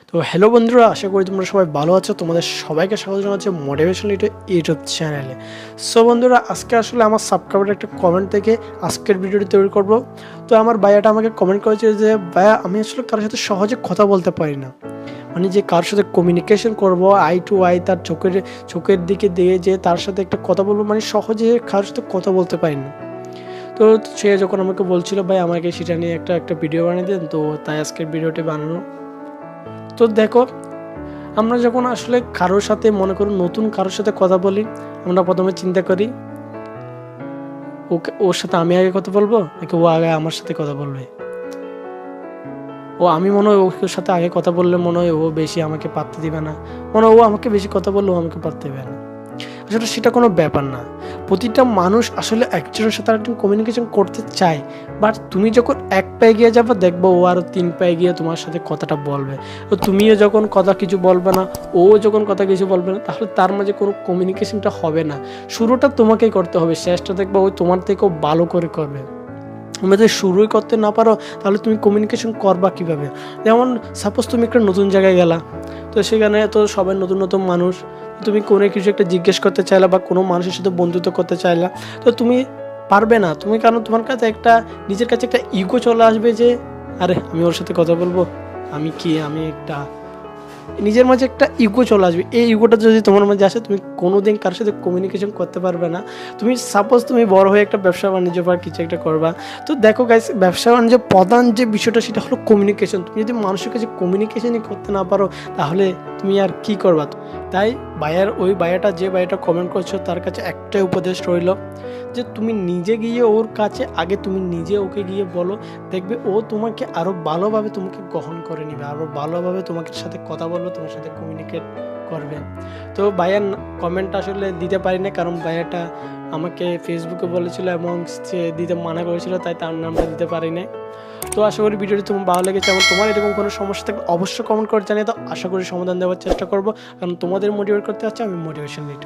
তো হ্যালো বন্ধুরা, আশা করি তোমরা সবাই ভালো আছো। তোমাদের সবাইকে স্বাগত জানাচ্ছি মোটিভেশন ইউটিউব চ্যানেলে। সো বন্ধুরা, আজকে আসলে আমার সাবস্ক্রাইবার একটা কমেন্ট থেকে আজকের ভিডিওটি তৈরি করব। তো আমার ভাইয়াটা আমাকে কমেন্ট করেছে যে ভাইয়া, আমি আসলে কারোর সাথে সহজে কথা বলতে পারি না। মানে যে কারোর সাথে কমিউনিকেশন করব আই টু আই, তার চোখের দিকে দিয়ে যে তার সাথে একটা কথা বলবো, মানে সহজে কারোর সাথে কথা বলতে পারি না। তো সে যখন আমাকে বলছিল ভাই আমাকে সেটা নিয়ে একটা ভিডিও বানিয়ে দেন, তো তাই আজকের ভিডিওটি বানানো। তো দেখো, আমরা যখন আসলে কারোর সাথে মনে করো নতুন কারোর সাথে কথা বলি, আমরা প্রথমে চিন্তা করি ওর সাথে আমি আগে কথা বলবো নাকি ও আগে আমার সাথে কথা বলবে। আমি মনে হয় ওর সাথে আগে কথা বললে মনে হয় ও বেশি আমাকে পাত্তা দিবে না, মনে হয় ও আমাকে বেশি কথা বললে ও আমাকে পাত্তা দিবে না। আসলে সেটা কোনো ব্যাপার না। প্রতিটা মানুষ আসলে একজনের সাথে আরেকজন কমিউনিকেশন করতে চায়, বাট তুমি যখন এক পায়ে গিয়ে যাবো দেখবো ও আরও 3 পায়ে গিয়ে তোমার সাথে কথাটা বলবে। তো তুমিও যখন কথা কিছু বলবে না, ও যখন কথা কিছু বলবে না, তাহলে তার মাঝে কোনো কমিউনিকেশনটা হবে না। শুরুটা তোমাকেই করতে হবে, শেষটা দেখবো ওই তোমার থেকেও ভালো করে করবে। তুমি যদি শুরুই করতে না পারো তাহলে তুমি কমিউনিকেশন করবা কীভাবে? যেমন সাপোজ তুমি একটা নতুন জায়গায় গেলা, তো সেখানে তো সবাই নতুন নতুন মানুষ, তুমি কোনো কিছু একটা জিজ্ঞেস করতে চাইলা বা কোনো মানুষের সাথে বন্ধুত্ব করতে চাইলা, তো তুমি পারবে না। তুমি কারণ তোমার কাছে নিজের কাছে একটা ইগো চলে আসবে যে আরে আমি ওর সাথে কথা বলবো, আমি একটা নিজের মাঝে একটা ইগো চলে আসবে। এই ইগোটা যদি তোমার মাঝে আসে, তুমি কোনোদিন কারোর সাথে কমিউনিকেশন করতে পারবে না। তুমি সাপোজ তুমি বড় হয়ে একটা ব্যবসা বাণিজ্য বা কিছু একটা করবা, তো দেখো গাইস, ব্যবসা বাণিজ্য প্রধান যে বিষয়টা সেটা হলো কমিউনিকেশন। তুমি যদি মানুষের কাছে কমিউনিকেশনই করতে না পারো তাহলে তুমি আর কি করবা? তাই যে ভাইয়াটা কমেন্ট করছো তার কাছে একটাই উপদেশ রইল যে তুমি নিজে গিয়ে ওর কাছে আগে তুমি নিজে ওকে গিয়ে বলো, দেখবে ও তোমাকে আরও ভালোভাবে তোমাকে গ্রহণ করে নিবে, আরও ভালোভাবে তোমাকে সাথে কথা বলবে, তোমার সাথে কমিউনিকেট করবে। তো ভাইয়ার কমেন্টটা আসলে দিতে পারি না, কারণ ভাইয়াটা আমাকে ফেসবুকে বলেছিল এবং সে দিতে মানা করেছিল, তাই তার নামটা দিতে পারি না। তো আশা করি ভিডিওটি তোমার ভালো লেগেছে এবং তোমার এরকম কোনো সমস্যা থাকলে অবশ্যই কমেন্ট করে জানিয়ে দাও। আশা করি সমাধান দেওয়ার চেষ্টা করবো, কারণ তোমাদের মোটিভেট করতে হচ্ছে আমি মোটিভেশন নিই।